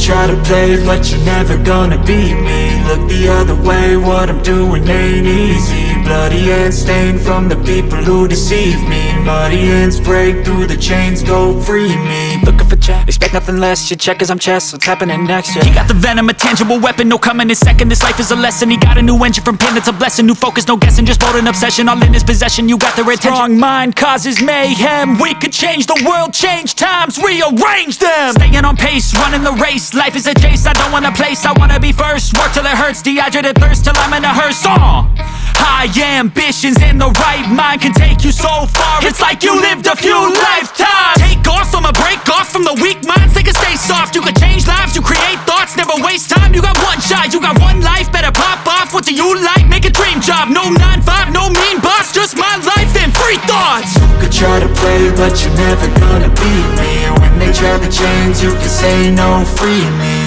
try to play, but you're never gonna beat me. Look the other way, what I'm doing ain't easy. Bloody hands stained from the people who deceive me. Muddy hands break through the chains, go free me. Looking for check, expect nothing less. You check as I'm chess, what's happening next? Yeah. He got the venom, a tangible weapon, no coming in second. This life is a lesson. He got a new engine from pain, that's a blessing. New focus, no guessing, just bold and obsession. All in his possession, you got their attention. Strong mind causes mayhem. We could change the world, change times, rearrange them. Staying on pace, running the race. Life is a chase, I don't want a place. I wanna be first, work till it hurts. Dehydrated thirst till I'm in a hearse. High ambitions and the right mind can take you so far. It's like you lived a few lifetimes. Take off from a break off from the weak minds. They can stay soft. You can change lives, you create thoughts. Never waste time. You got one shot, you got one life. Better pop off. What do you like? Make a dream job. No 9-5, no mean boss. Just my life and free thoughts. You could try to play, but you're never gonna beat me. When they try to change, you can say no, free me.